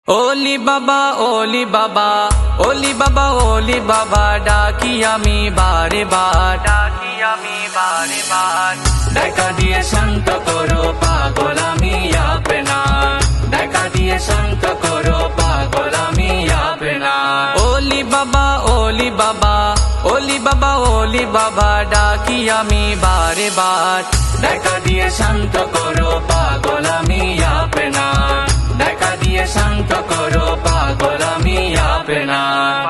ওলি বাবা ওলি বাবা ওলি বাবা ওলি বাবা ডাকি আমি বারে বার দেখা দিয়ে শান্ত করো পাগল আমি আপনার দেখা দিয়ে শান্ত করো পাগল আমি আপনার ওলি বাবা ওলি বাবা ওলি বাবা ওলি বাবা ডাকি আমি বারে বার দেখা দিয়ে শান্ত করো পাগল আমি আপনার দেখা দিয়ে শান্ত করো পাগল আমি আপনার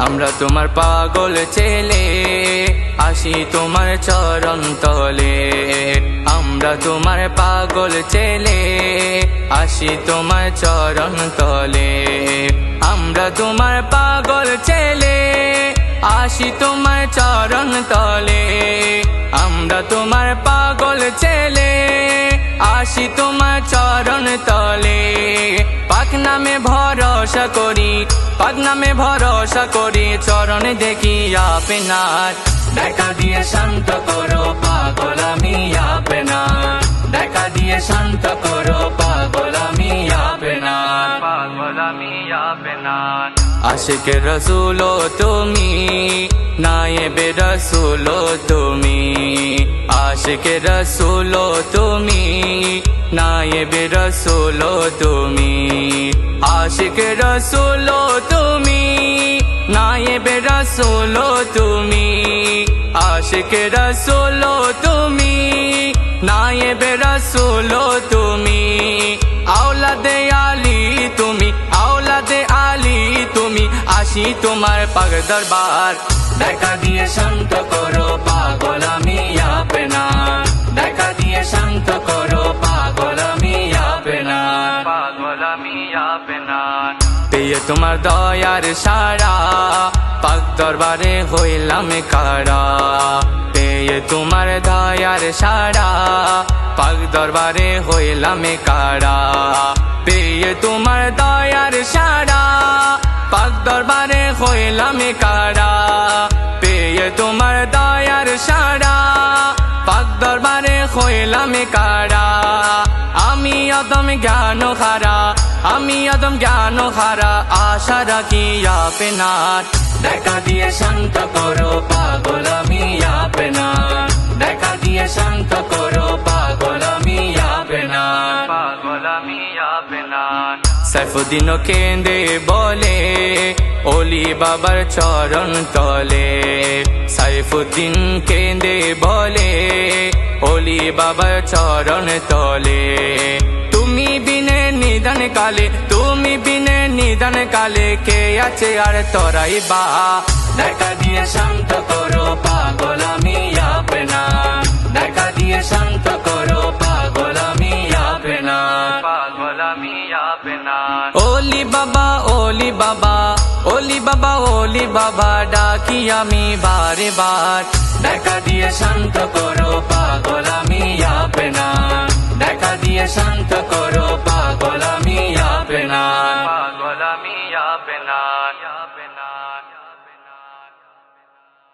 আমরা তোমার পাগল ছেলে আসি তোমার চরণ তলে আমরা তোমার পাগল ছেলে আসি তোমার চরণ তলে আমরা তোমার পাগল ছেলে আসি তোমার চরণ তলে আমরা তোমার পাগল ছেলে আসি তোমার চরণ তলে পাক নামে ভরসা করি পাক নামে ভরসা করি চরণ দেখি আপনার দেখা দিয়ে শান্ত করো পাগল আমি আপনার দেখা দিয়ে শান্ত করো পাগল আমি আপনার আশিক রসুল তুমি নায়েবে রসুল তুমি আশিক রসুল তুমি নায়েবে রসুল তুমি আশিক রসুল তুমি নায়েবে রসুল তুমি আশিক রসুল তুমি নায়েবে রসুল তুমি আওলাদে আলী তুমি আওলাদে আলী তুমি আসি তোমার পাক দরবার দেখা দিয়ে শান্ত করো পাগল আমি আপনার দেখা দিয়ে শান্ত করো পাগল আমি আপনার পেয়ে তোমার দয়ার সারা পাক দরবারে হইলাম কারা পেয়ে তোমার দয়ার সারা পাক দরবারে হইলাম কারা পেয়ে তোমার দয়ার সারা পাক দরবারে হইলাম কারা পেয়ে তোমার দয়ার সারা পাক দরবারে হইলাম কারা আমি আদম জ্ঞান হারা আমি আদম জ্ঞান হারা আশা রাখি আপনার দেখা দিয়ে শান্ত করো পাগল আমি আপনার দেখা দিয়ে শান্ত করো পাগল আমি আপনার সাইফুদ্দিন কেন্দে বলে ওলি বাবার চরণ তলে সাইফুদ্দিন কেন্দে বলে ওলি বাবার চরণ তলে তুমি বিনে নিদান কালে তুমি বিনে নিদান কালে কে আছে আর তোরাই বা দেখা দিয়ে শান্ত করো পাগল আমি আপনার দেখা দিয়ে শান্ত করো পাগল আমি আপনার ওলি বাবা ওলি বাবা ওলি বাবা ওলি বাবা ডাকি আমি বারে বার দেখা দিয়ে শান্ত করো পাগল আমি আপনার দেখা দিয়ে শান্ত